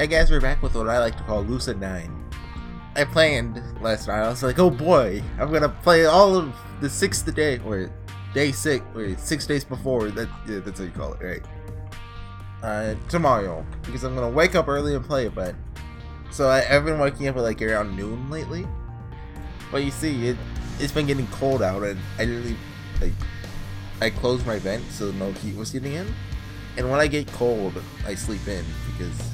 Hey guys, we're back with what I like to call Lucid9. I planned last night, I was like, oh boy, I'm gonna play all of the sixth day, or day 6, or 6 days before, that's how you call it, right? Tomorrow, because I'm gonna wake up early and play a bit. So I've been waking up at like around noon lately. But you see, it's been getting cold out, and I literally, I closed my vent so no heat was getting in. And when I get cold, I sleep in, because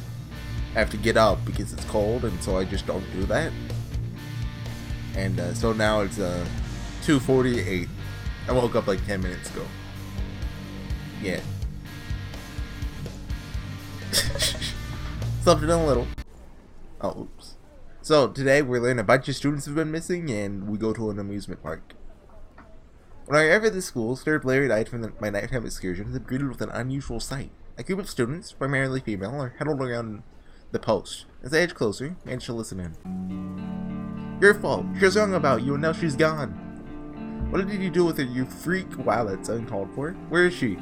I have to get up because it's cold, and so I just don't do that. And so now it's 2:48. I woke up like 10 minutes ago. Yeah. Slept in a little. Oh, oops. So today we're learning a bunch of students have been missing, and we go to an amusement park. When I arrived at the school, stirred blurry-eyed from my nighttime excursions, and greeted with an unusual sight. A group of students, primarily female, are huddled around the post. As I edge closer, managed to listen in. Your fault. She was wrong about you, and now she's gone. What did you do with her, you freak? Wow, that's uncalled for. Where is she?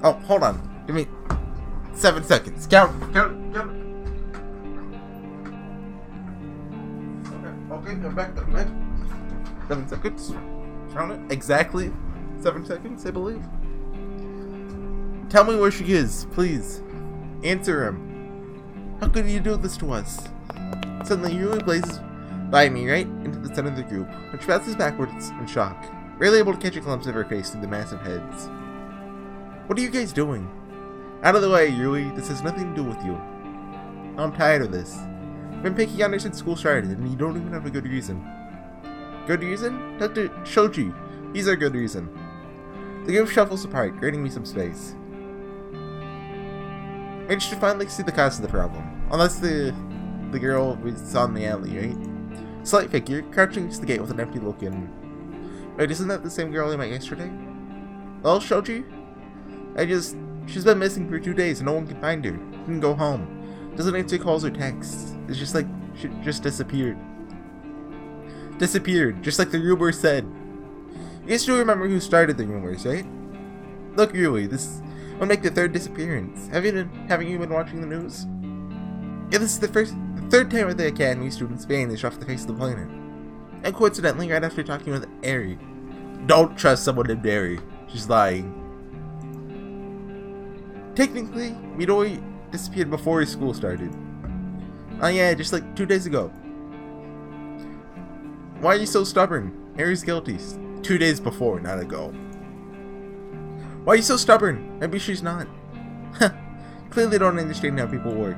Oh, hold on. Give me 7 seconds. Count. Okay, I'm back. 7 seconds. Count it. Exactly 7 seconds, I believe. Tell me where she is, please. Answer him. How could you do this to us? Suddenly, Yui blazes by me right into the center of the group, which bounces backwards in shock, barely able to catch a glimpse of her face through the massive heads. What are you guys doing? Out of the way, Yui. This has nothing to do with you. I'm tired of this. I've been picking on her since school started, and you don't even have a good reason. Good reason? Dr. Shoji. He's our good reason. The group shuffles apart, granting me some space. I managed to finally see the cause of the problem. Unless the girl we saw in the alley, right? Slight figure, crouching against the gate with an empty look in. Wait, isn't that the same girl I met yesterday? Well, Shoji? She's been missing for 2 days and no one can find her. Didn't go home. Doesn't answer calls or texts. It's just like, she just disappeared. Disappeared, just like the rumor said. You guys do remember who started the rumors, right? Look, Yui, this will make the 3rd disappearance. Haven't you been watching the news? Yeah, this is the 3rd time that the Academy students vanished off the face of the planet. And coincidentally, right after talking with Eri. Don't trust someone named Eri. She's lying. Technically, Midori disappeared before his school started. Oh yeah, just like 2 days ago. Why are you so stubborn? Eri's guilty. 2 days before, not ago. Why are you so stubborn? Maybe she's not. Clearly don't understand how people work.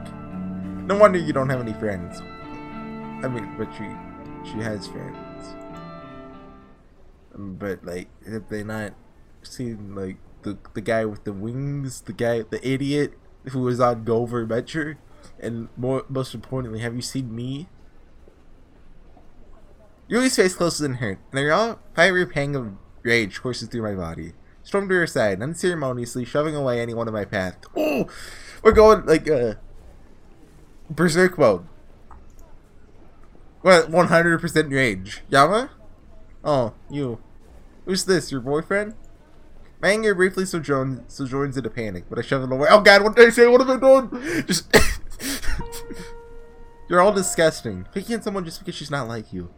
No wonder you don't have any friends. I mean, but she has friends. But like, have they not seen like the guy with the wings, the idiot who was on Gover Adventure? And most importantly, have you seen me? Yuli's face closes and hurt, and a raw, fiery pang of rage courses through my body. Stormed to her side, unceremoniously shoving away anyone in my path. Oh! We're going, like, berserk mode. We're at 100% rage. Yama? Oh, you. Who's this, your boyfriend? My anger briefly sojourns into panic, but I shove it away. Oh god, what did I say? What have I done? Just... You're all disgusting. Picking on someone just because she's not like you.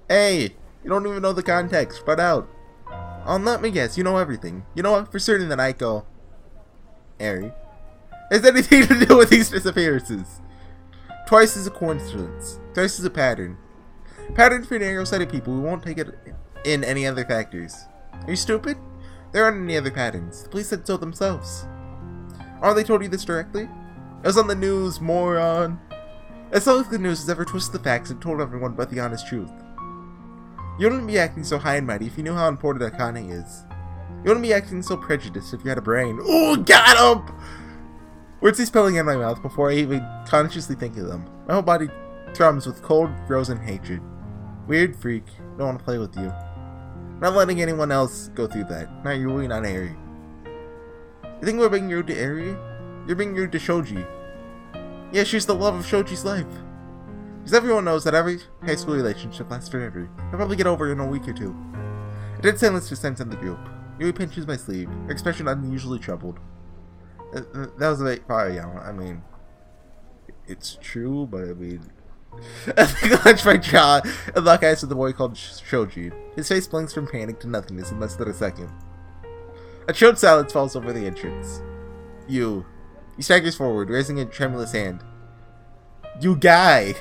Hey, you don't even know the context. Spread out. Let me guess, you know everything. You know for certain that Aiko, Eri, has anything to do with these disappearances. Twice is a coincidence. Thrice is a pattern. Pattern for narrow-sighted people who won't take it in any other factors. Are you stupid? There aren't any other patterns. The police said so themselves. Aren't they told you this directly? It was on the news, moron. It's not like the news has ever twisted the facts and told everyone but the honest truth. You wouldn't be acting so high and mighty if you knew how important Akane is. You wouldn't be acting so prejudiced if you had a brain. Ooh, got him! Words he's spelling in my mouth before I even consciously think of them. My whole body thrums with cold, frozen hatred. Weird freak. Don't want to play with you. Not letting anyone else go through that. Not Yui, not Eri. You think we're being rude to Eri? You're being rude to Shoji. Yeah, she's the love of Shoji's life. Because everyone knows that every high school relationship lasts forever. I'll probably get over it in a week or 2. I did silence to sense in the group. Yui pinches my sleeve, her expression unusually troubled. That was a bit far, Yama. I mean, it's true, but I mean... I think I clench my jaw and lock eyes with the boy called Shoji. His face blinks from panic to nothingness in less than a second. A chilled silence falls over the entrance. You. He staggers forward, raising a tremulous hand. You guy!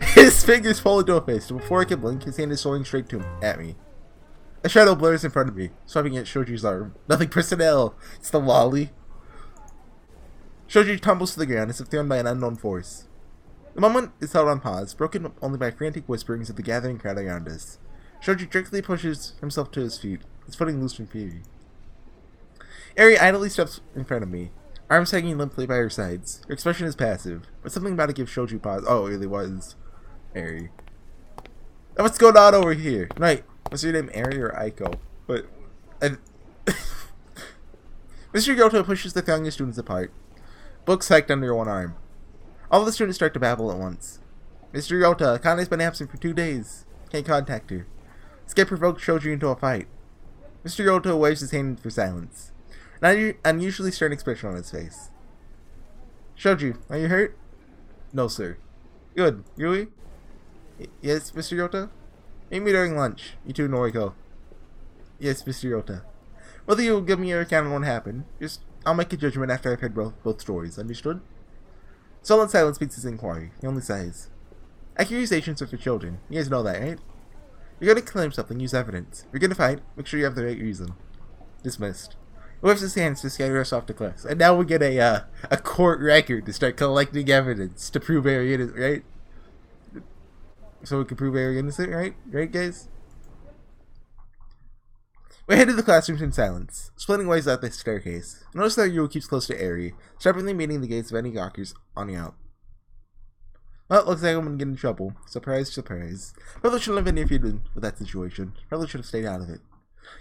His fingers fall into a fist, and before I can blink, his hand is soaring straight at me. A shadow blurs in front of me, swiping at Shoji's arm. Nothing personnel. It's the loli. Shoji tumbles to the ground as if thrown by an unknown force. The moment is held on pause, broken only by frantic whisperings of the gathering crowd around us. Shoji jerkily pushes himself to his feet, his footing loose from fury. Eri idly steps in front of me, arms hanging limply by her sides. Her expression is passive, but something about it gives Shoji pause. Oh, it really was Eri. Now what's going on over here? Right, was your name Eri or Aiko? But... Mr. Goto pushes the throng of students apart, books hiked under one arm. All the students start to babble at once. Mr. Yota, Kane's been absent for 2 days. Can't contact her. This guy provoked Shoji into a fight. Mr. Yota waves his hand for silence. An unusually stern expression on his face. Shoji, are you hurt? No, sir. Good. Yui? Yes, Mr. Yota? Meet me during lunch. You too, Noriko. Yes, Mr. Yota. Whether you will give me your account on what happened, I'll make a judgment after I've heard both stories. Understood? Solid silence beats his inquiry. He only sighs. Accusations are for children. You guys know that, right? You're gonna claim something, use evidence. If you're gonna fight, make sure you have the right reason. Dismissed. He waves his hands to scatter us off to class. And now we get a court record to start collecting evidence to prove Eri innocent, right? So we can prove Eri innocent, right? Right, guys? We head to the classrooms in silence, splitting ways out the staircase. Notice that Yui keeps close to Eri, stubbornly meeting the gates of any gawkers on the out. Well, it looks like I'm gonna get in trouble. Surprise, surprise. Probably shouldn't have interfered with that situation. Probably should have stayed out of it.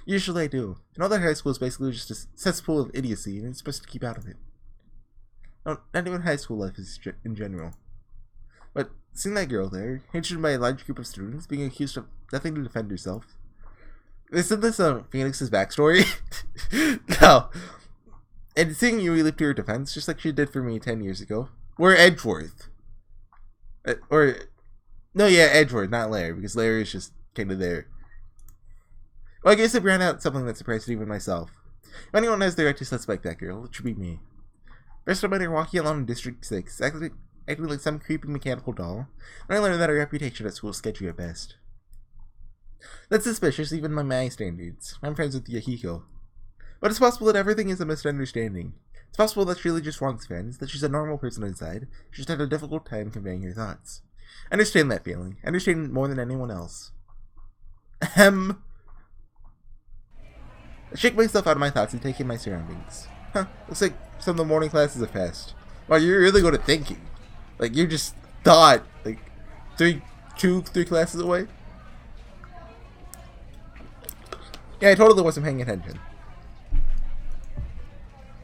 Usually I do. I know that high school is basically just a cesspool of idiocy, and it's supposed to keep out of it. No, not even high school life is in general. But seeing that girl there, hatred by a large group of students, being accused of nothing to defend herself. Isn't this Phoenix's backstory? No. And seeing Yui leap to her defense, just like she did for me 10 years ago. We're Edgeworth. Edgeworth, not Larry, because Larry is just kind of there. Well, I guess I ran out something that surprised even myself. If anyone has the right to suspect that girl, it should be me. First I met her walking along in District 6, acting like some creepy mechanical doll, and I learned that her reputation at school is sketchy at best. That's suspicious, even by my standards. I'm friends with Yahiko. But it's possible that everything is a misunderstanding. It's possible that she really just wants friends, that she's a normal person inside, she just had a difficult time conveying her thoughts. I understand that feeling. I understand it more than anyone else. Ahem. I shake myself out of my thoughts and take in my surroundings. Huh, looks like some of the morning classes have passed. Wow, you're really good at thinking. Like, you just thought, like, three classes away? Yeah, I totally wasn't paying attention.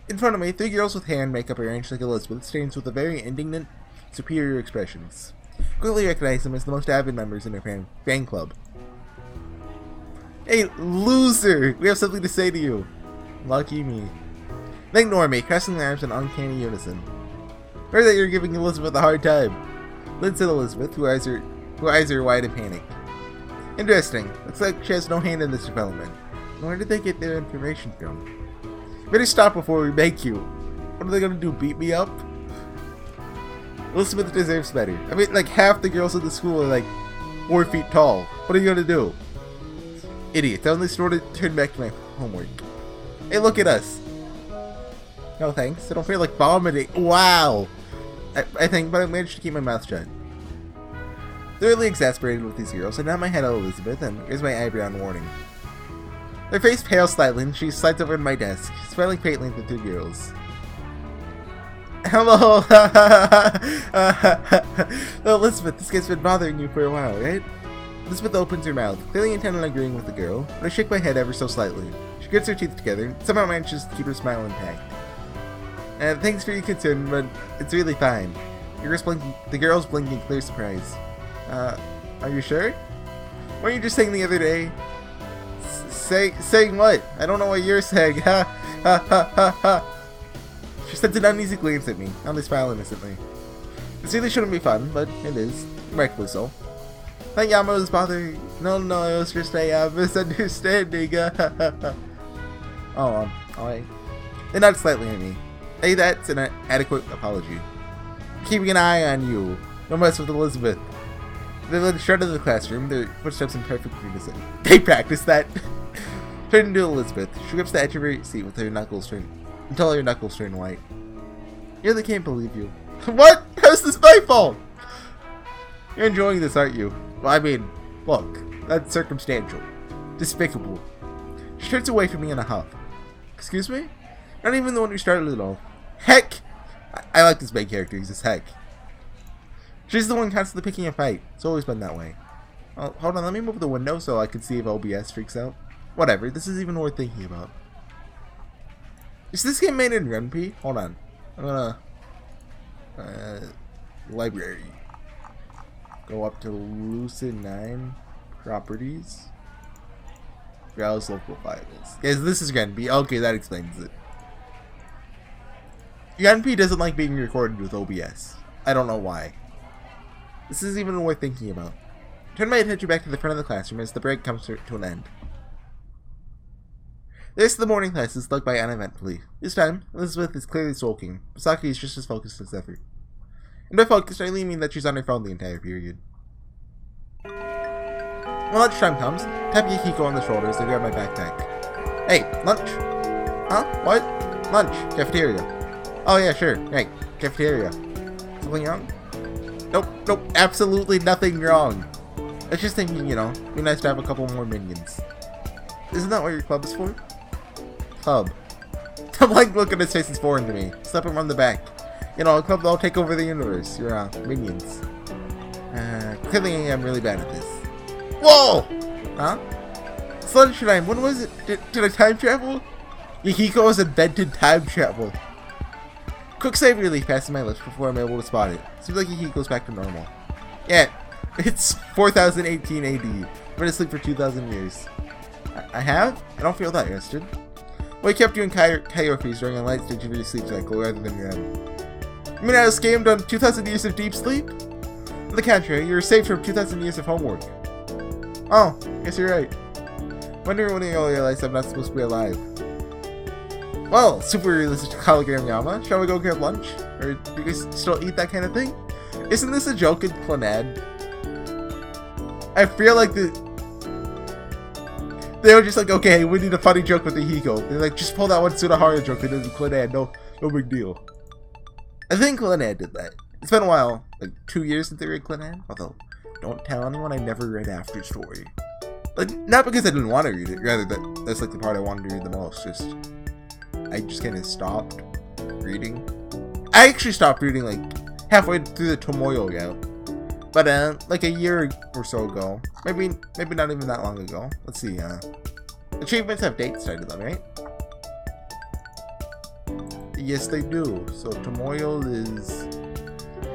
In front of me, 3 girls with hair and makeup arranged like Elizabeth stands with a very indignant, superior expressions. Quickly recognize them as the most avid members in their fan club. Hey, loser! We have something to say to you. Lucky me. They ignore me, crossing their arms in uncanny unison. Heard that you're giving Elizabeth a hard time. Lynn said Elizabeth, who eyes her wide in panic. Interesting. Looks like she has no hand in this development. Where did they get their information from? Better stop before we make you. What are they gonna do, beat me up? Elizabeth deserves better. I mean, like, half the girls in the school are like 4 feet tall. What are you gonna do? Idiot. I only sort of turned back to my homework. Hey, look at us. No thanks. I don't feel like vomiting. Wow. I think, but I managed to keep my mouth shut. Thoroughly exasperated with these girls, I nod my head at Elizabeth and raise my eyebrow in warning. Her face pales slightly and she slides over to my desk, smiling faintly at the 2 girls. Hello! Oh, Elizabeth, this guy's been bothering you for a while, right? Elizabeth opens her mouth, clearly intent on agreeing with the girl, but I shake my head ever so slightly. She grits her teeth together and somehow manages to keep her smile intact. Thanks for your concern, but it's really fine. The girl's blinking in clear surprise. Are you sure? Weren't you just saying the other day? Saying what? I don't know what you're saying. Ha ha ha ha ha. She sends an uneasy glance at me. Now they smile innocently. This really shouldn't be fun, but it is. Rightfully so. That Yama was bothering. No, it was just a misunderstanding. Alright. They nudged slightly at me. Hey, that's an adequate apology. Keeping an eye on you. Don't mess with Elizabeth. They led straight into the classroom, their footsteps in perfect unison. They practiced that. Turning to Elizabeth, she grips the edge of her seat with her knuckles turned until her knuckles turn white. I really can't believe you. What? How's this my fault? You're enjoying this, aren't you? Well, I mean, look, that's circumstantial. Despicable. She turns away from me in a huff. Excuse me? Not even the one who started it all. Heck! I like this main character, he's just heck. She's the one constantly picking a fight. It's always been that way. Oh, hold on, let me move the window so I can see if OBS freaks out. Whatever, this is even worth thinking about. Is this game made in RenP? Hold on. I'm gonna... library. Go up to Lucid9 properties. Browse local files. Yes, this is RenP. Okay, that explains it. RenP doesn't like being recorded with OBS. I don't know why. This is even worth thinking about. Turn my attention back to the front of the classroom as the break comes to an end. The rest of the morning class is led by uneventfully. This time, Elizabeth is clearly sulking. Misaki is just as focused as ever. And by focused, I really mean that she's on her phone the entire period. When lunchtime comes, tap Yukiko on the shoulder as I grab my backpack. Hey, lunch? Huh? What? Lunch. Cafeteria. Oh yeah, sure. Right. Cafeteria. Something wrong? Nope. Absolutely nothing wrong. I was just thinking, you know, it'd be nice to have a couple more minions. Isn't that what your club is for? Club. The blank look on his face is foreign to me. Slap him on the back. You know, a club that'll take over the universe. Your minions. Clearly I'm really bad at this. Whoa! Huh? Sunshine, when was it? Did I time travel? Yukiko has invented time travel. Quick save relief passes my lips before I'm able to spot it. Seems like Yukiko's back to normal. Yeah, it's 4018 AD. I've been asleep for 2,000 years. I have? I don't feel that rested. Well, I kept you in Kaiorphys during a light stage of your sleep cycle rather than your own. You mean I was scammed on 2,000 years of deep sleep? On the contrary, you were saved from 2,000 years of homework. Oh, guess you're right. Wondering when you'll realize I'm not supposed to be alive. Well, super realistic hologram Yama, shall we go grab lunch? Or do you guys still eat that kind of thing? Isn't this a joke in Clannad? I feel like they were just like, okay, we need a funny joke with the Hiko. They're like, just pull that one Tsunahara joke and then Clannad, no big deal. I think Clannad did that. It's been a while, like 2 years since they read Clannad, although don't tell anyone I never read After Story. Like, not because I didn't want to read it, rather that's like the part I wanted to read the most, I just kind of stopped reading. I actually stopped reading like halfway through the Tomoyo route. But like a year or so ago, maybe not even that long ago. Let's see, achievements have dates started though, right? Yes, they do. So Tomoyo is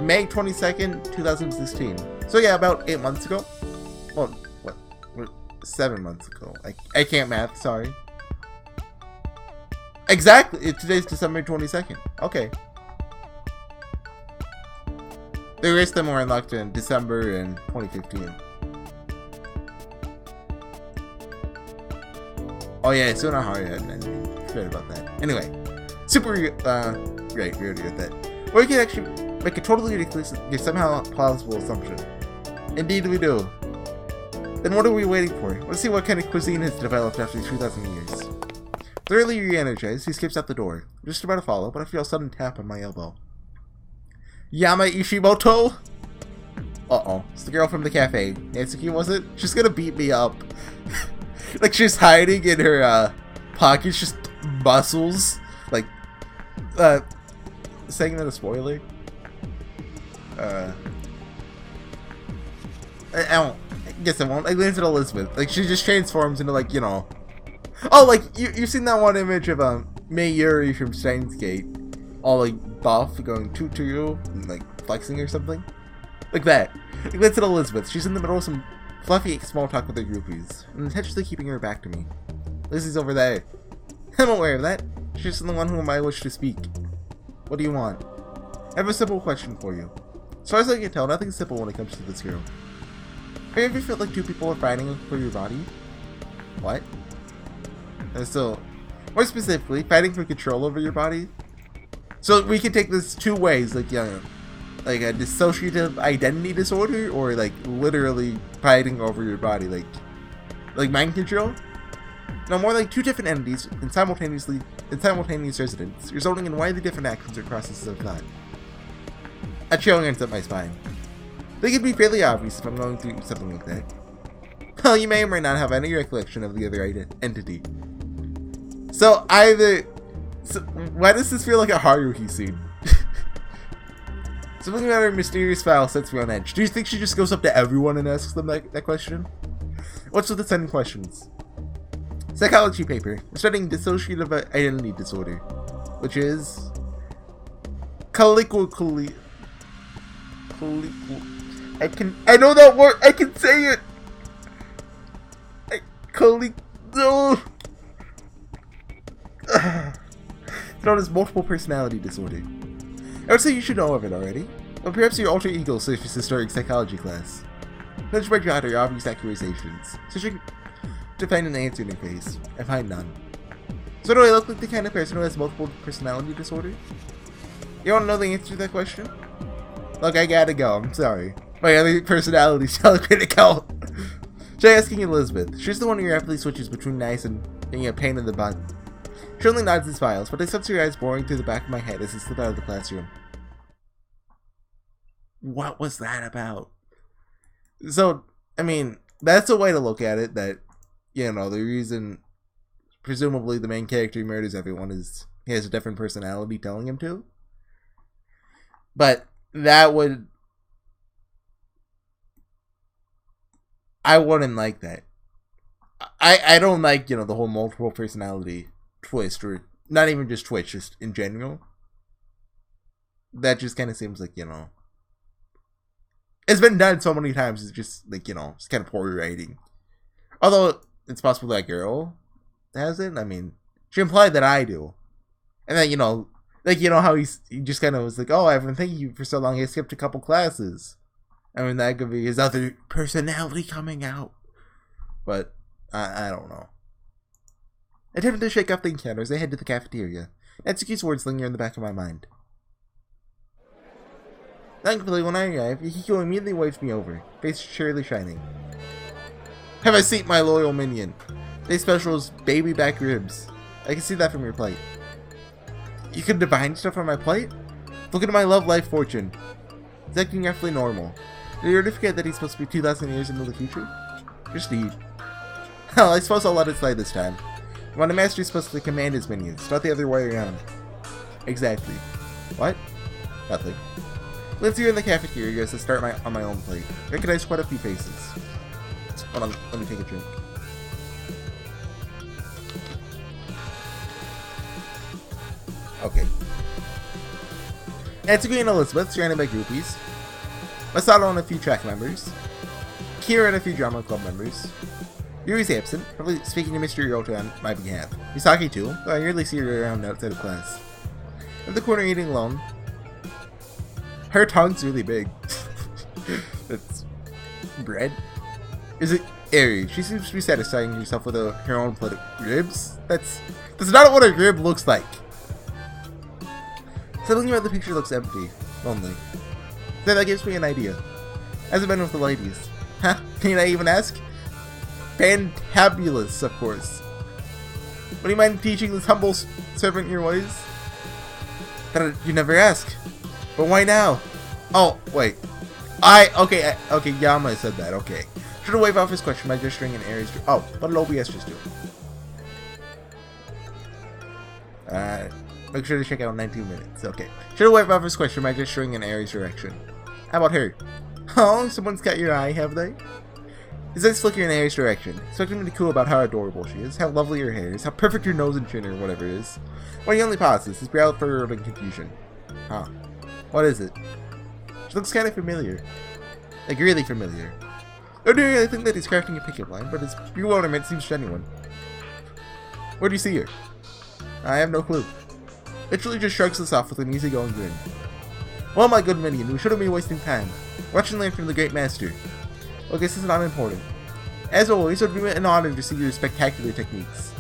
May 22nd, 2016. So yeah, about 8 months ago. Well, what? 7 months ago. I can't math, sorry. Exactly! Today's December 22nd. Okay. The rest of them were unlocked in December in 2015. Oh yeah, Tsunahara had an ending. Forgot about that. Anyway. Super, great, we already got that. Or we can actually make a totally ridiculous, yet somehow plausible assumption. Indeed we do. Then what are we waiting for? Let's see what kind of cuisine has developed after 2,000 years. Thoroughly re-energized, he skips out the door. I'm just about to follow, but I feel a sudden tap on my elbow. Yama Ishimoto? Uh-oh. It's the girl from the cafe. Natsuki, was it? She's gonna beat me up. Like, she's hiding in her, pockets, just muscles. Like, saying that a spoiler? I guess I won't. I glanced at Elizabeth. Like, she just transforms into, like, you know... Oh, like, you've seen that one image of, Mayuri from Steins Gate. All, like, buff, going toot-to-you, and, like, flexing or something. Like that. I glanced at Elizabeth. She's in the middle of some fluffy small talk with her groupies, and intentionally keeping her back to me. Lizzie's over there. I'm aware of that. She's the one whom I wish to speak. What do you want? I have a simple question for you. As far as I can tell, nothing's simple when it comes to this girl. Have you ever felt like two people are fighting for your body? What? So, more specifically, fighting for control over your body? So we can take this two ways, like, like a dissociative identity disorder, or like literally fighting over your body, like mind control. No, more like two different entities in simultaneous residence, resulting in widely different actions or processes of thought. A chill runs up my spine. They could be fairly obvious if I'm going through something like that. Well, you may or may not have any recollection of the other entity. So why does this feel like a Haruhi scene? Something about her mysterious file sets me on edge. Do you think she just goes up to everyone and asks them that question? What's with the 10 questions? Psychology paper. We're studying dissociative identity disorder, which is I know that word. I can say it. No. It's known as multiple personality disorder. I would say you should know of it already, but perhaps your alter ego surfaces during psychology class. Nudge my jaw are obvious accusations, searching to find an answer in your face. I find none. So do I look like the kind of person who has multiple personality disorder? You want to know the answer to that question? Look, I gotta go. I'm sorry. My other personality's telling me to go. Try asking Elizabeth. She's the one who rapidly switches between nice and being a pain in the butt. She only nods and smiles, but I sense her eyes boring through the back of my head as I slip out of the classroom. What was that about? So, I mean, that's a way to look at it, that, you know, the reason, presumably, the main character murders everyone is he has a different personality telling him to. But that would... I wouldn't like that. I don't like, you know, the whole multiple personality twist, or not even just twist, just in general. That just kind of seems like, you know, it's been done so many times, it's just, like, you know, it's kind of poor writing. Although, it's possible that girl has it. I mean, she implied that I do. And then, you know, like, you know how he just kind of was like, oh, I've been thanking you for so long, I skipped a couple classes. I mean, that could be his other personality coming out. But, I don't know. Attempting to shake off the encounters, I head to the cafeteria. Natsuki's words linger in the back of my mind. Thankfully, when I arrive, Yukiko immediately waves me over, face cheerily shining. Have a seat, my loyal minion. Today's special is baby back ribs. I can see that from your plate. You can divine stuff on my plate? Look at my love life fortune. It's acting roughly normal. Did you already forget that he's supposed to be 2,000 years into the future? Just eat. Well, I suppose I'll let it slide this time. When a master is supposed to command his minions, not the other way around. Exactly. What? Nothing. Let's here in the cafeteria as I start on my own plate. Recognize quite a few faces. Hold on, let me take a drink. Okay. Natsuki and Elizabeth, surrounded by groupies. Masato and a few track members. Kira and a few drama club members. Yuri's absent, probably speaking to Mr. Yota on my behalf. Misaki too, though I rarely see her around outside of class. At the corner eating alone. Her tongue's really big. That's bread. Is it Eri? She seems to be satisfying herself with her own plate of ribs. That's not what a rib looks like. Something about the picture looks empty, lonely. So that gives me an idea. Has it been with the ladies? Huh? Can I even ask? Fantabulous, of course. Would you mind teaching this humble servant your ways? You never ask. But why now? Oh, wait. Okay, Yama said that, okay. Should have waved off his question by gesturing in Aries. Oh, what did OBS just do? Make sure to check out 19 minutes. Okay. Should have waved off his question by gesturing in Aries' direction. How about her? Oh, someone's got your eye, have they? His eyes flicker in Aries' direction, expecting me to coo about how adorable she is, how lovely her hair is, how perfect her nose and chin or whatever it is. When he only pauses, his brow furrowed in confusion. Huh. What is it? She looks kind of familiar. Like, really familiar. Ordinarily, I think that he's crafting a pickup line, but his bewilderment seems genuine. Where do you see her? I have no clue. Literally just shrugs this off with an easygoing grin. Well, my good minion, we shouldn't be wasting time. Watch and learn from the great master. Well, this is not important. As always, it would be an honor to see your spectacular techniques.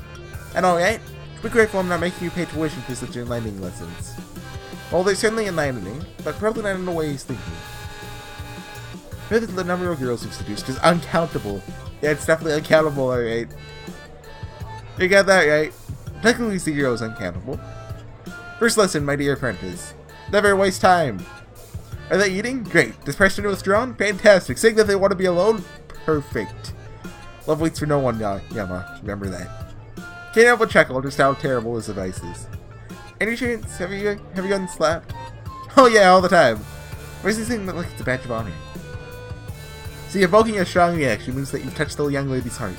And alright, be grateful I'm not making you pay tuition for such enlightening lessons. Well, they're certainly enlightening, but probably not in the way he's thinking. The number of girls we've seduced is uncountable. Yeah, it's definitely uncountable, alright. You got that right. Technically, 0 is uncountable. First lesson, my dear apprentice. Never waste time. Are they eating? Great. Does Preston withdrawn? Fantastic. Saying that they want to be alone? Perfect. Love waits for no one, Yama. Remember that. Can't help but chuckle just how terrible his advice is. Any chance? Have you gotten slapped? Oh yeah, all the time. Why does he think that like it's a badge of honor? See, evoking a strong reaction means that you've touched the young lady's heart.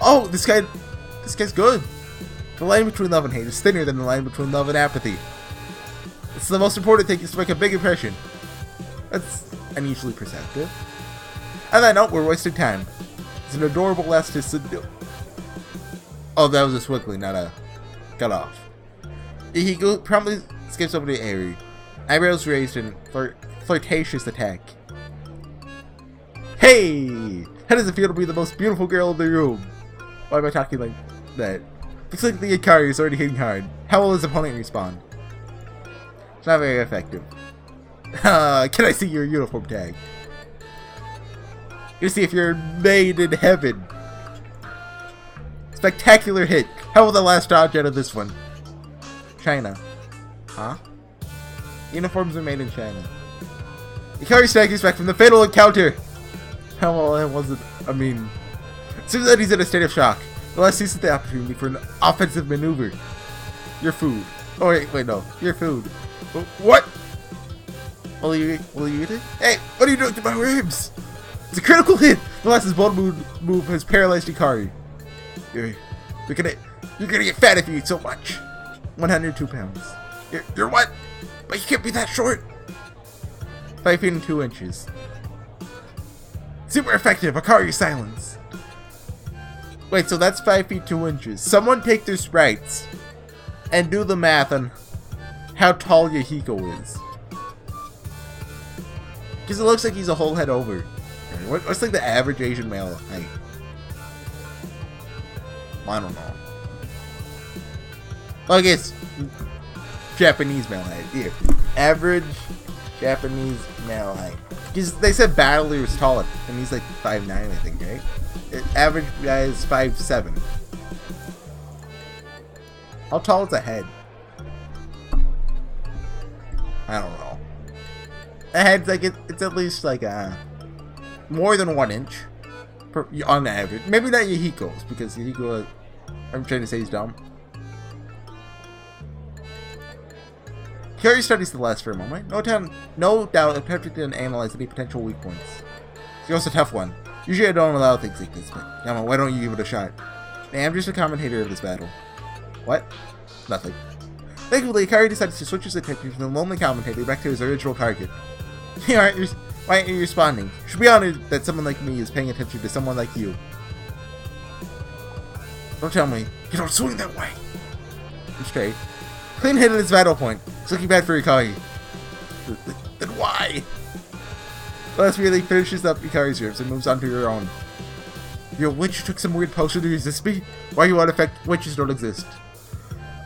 Oh, this guy's good. The line between love and hate is thinner than the line between love and apathy. It's the most important thing is to make a big impression. That's unusually perceptive. On that note, we're wasting time. It's an adorable last to subdue. Oh, that was a swiggly, not a cut off. He promptly skips over to Aerie. Eyebrows raised in flirtatious attack. Hey! How does it feel to be the most beautiful girl in the room? Why am I talking like that? Looks like the Ikari is already hitting hard. How will his opponent respond? It's not very effective. Can I see your uniform tag? You see if you're made in heaven. Spectacular hit. How will the last dodge out of this one? China. Huh? Uniforms are made in China. Ikari staggers back from the fatal encounter. How well it wasn't. I mean, it seems that he's in a state of shock. The last sees the opportunity for an offensive maneuver. Your food. Oh wait, no. Your food. What? Will you eat it? Hey, what are you doing to my ribs? It's a critical hit. The last bold move has paralyzed Ikari. You're gonna get fat if you eat so much. 102 pounds. You're what? But you can't be that short. 5 feet and 2 inches. Super effective. Ikari silence. Wait, so that's 5 feet 2 inches. Someone take their sprites and do the math on how tall Yahiko is. Because it looks like he's a whole head over. What's like the average Asian male height? I don't know. Well, I guess Japanese male height. Here. Average Japanese male height. Because they said Battler was taller, and he's like 5'9", I think, right? Average guy is 5'7". How tall is a head? I don't know. A head's like, it's at least like more than 1 inch on average. Maybe not Yahiko's, because Yahiko, I'm trying to say he's dumb. Ikari studies the last for a moment. No doubt attempting to analyze any potential weak points. It's also a tough one. Usually I don't allow things like this, but Yama, why don't you give it a shot? Hey, I'm just a commentator of this battle. What? Nothing. Thankfully, Ikari decides to switch his attention from the lonely commentator back to his original target. Why aren't you responding? You should be honored that someone like me is paying attention to someone like you. Don't tell me. You don't swing that way. I'm straight. Clean hit at his battle point. It's looking bad for Ikari. Then why? Last really finishes up Ikari's ribs and moves on to your own. You're a witch who took some weird potion to resist me? Why are you unaffected? Witches don't exist.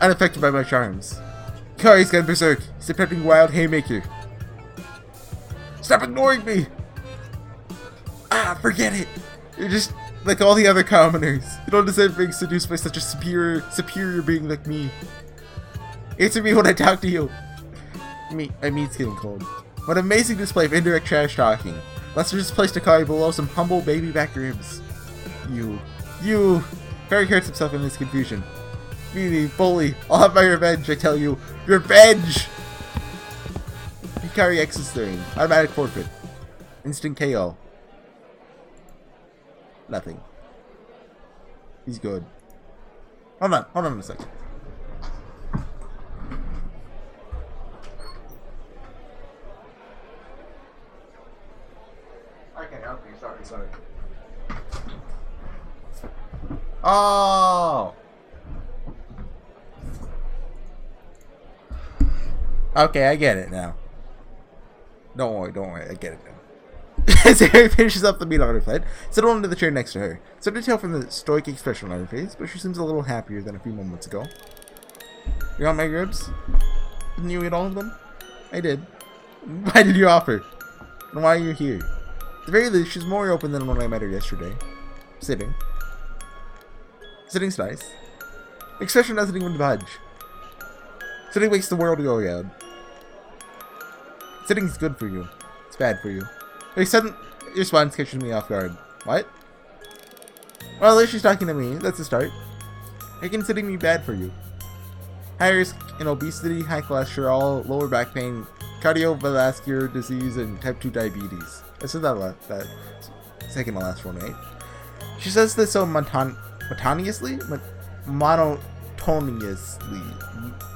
Unaffected by my charms. Ikari's gone berserk. He's attempting wild haymaker. Stop ignoring me! Ah, forget it! You're just like all the other commoners. You don't deserve being seduced by such a superior being like me. Answer me when I talk to you. My meat's getting cold. What an amazing display of indirect trash talking. Lester just placed Ikari below some humble baby back ribs. You. Ikari hurts himself in this confusion. Me, bully. I'll have my revenge, I tell you. Revenge! Ikari exits the ring. Automatic forfeit. Instant KO. Nothing. He's good. Hold on a second. Okay, sorry. Oh! Okay, I get it now. Don't worry, I get it now. As Harry finishes up the meat on her plate, settle into the chair next to her. It's hard to tell from the stoic expression on her face, but she seems a little happier than a few moments ago. You want my ribs? Didn't you eat all of them? I did. Why did you offer? And why are you here? At the very least, she's more open than when I met her yesterday. Sitting. Sitting's nice. The expression doesn't even budge. Sitting makes the world go round. Sitting's good for you. It's bad for you. Her sudden response catches me off guard. What? Well, at least she's talking to me. That's a start. How can sitting be bad for you? High risk in obesity, high cholesterol, lower back pain, cardiovascular disease, and type 2 diabetes. I said that second to last one, right? She says this so monotonously?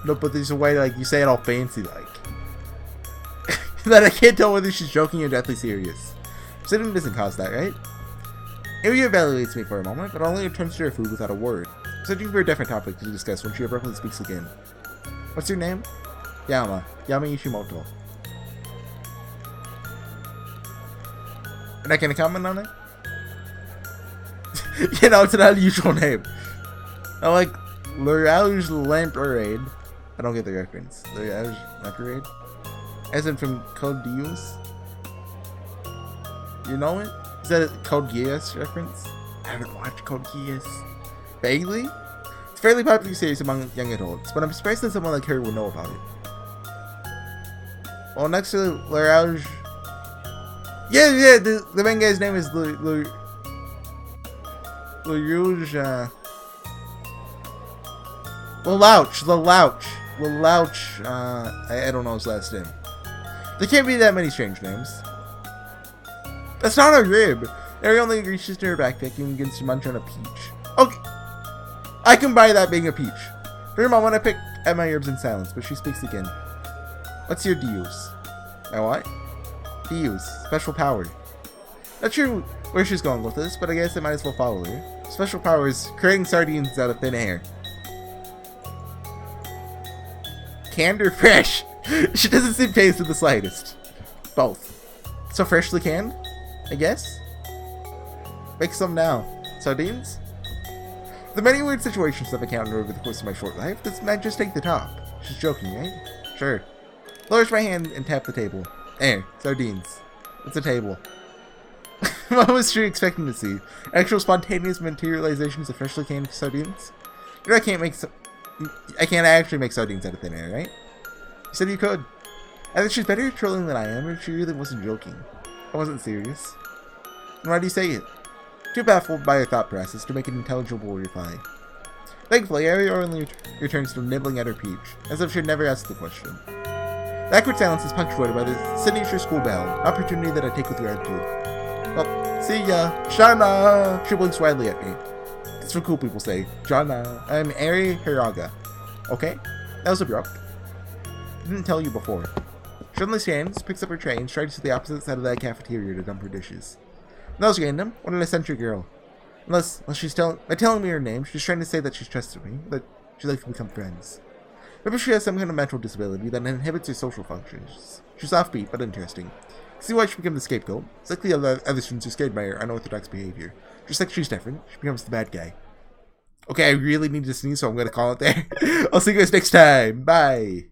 No, but there's a way like you say it all fancy like. That I can't tell whether she's joking or deathly serious. Sitting doesn't cause that, right? Amy evaluates me for a moment, but only returns to her food without a word. Searching for a different topic to discuss when she abruptly speaks again. What's your name? Yama Ishimoto. And I can comment on it? You know, it's an unusual name. I like L'Oreal's Lamparade. I don't get the reference. L'Oreal's Lamparade? As in from Code Geass? You know it? Is that a Code Geass reference? I haven't watched Code Geass. Vaguely? It's a fairly popular series among young adults, but I'm surprised that someone like her would know about it. Well, next to L'Oreal's... Yeah, the main guy's name is L'Oreal's, Lelouch, I don't know his last name. There can't be that many strange names. That's not a rib. Harry only reaches to her backpack and begins to munch on a peach. Okay, I can buy that being a peach. For a moment I pick at my ribs in silence, but she speaks again. What's your deals? My what? Deals. Special power. Not sure where she's going with this, but I guess I might as well follow her. Special power is creating sardines out of thin air. Canned or fresh? She doesn't seem phased in the slightest. Both. So freshly canned? I guess? Make some now. Sardines? The many weird situations I've encountered over the course of my short life, this might just take the top. She's joking, right? Sure. Lowers my hand and tap the table. There. Sardines. It's a table. What was she expecting to see? Actual spontaneous materializations of freshly canned sardines? You know I can't actually make sardines out of thin air, right? You said you could. Either she's better at trolling than I am, or she really wasn't joking. I wasn't serious. And why do you say it? Too baffled by her thought process to make an intelligible reply. Thankfully, Harry only returns to nibbling at her peach, as if she'd never asked the question. The awkward silence is punctuated by the signature school bell, an opportunity that I take with gratitude. Well, see ya, Shana! She blinks widely at me. That's what cool people say. Shana. I'm Ari Hiraga. Okay? That was abrupt. Didn't tell you before. She suddenly stands, picks up her tray, and strides to the opposite side of that cafeteria to dump her dishes. That was random. What an eccentric girl. Unless she's telling me her name, she's trying to say that she's trusted me, that she'd like to become friends. Maybe she has some kind of mental disability that inhibits her social functions. She's offbeat, but interesting. See why she became the scapegoat. It's like the other students who scared by her unorthodox behavior. Just like she's different, she becomes the bad guy. Okay, I really need to sneeze, so I'm gonna call it there. I'll see you guys next time. Bye.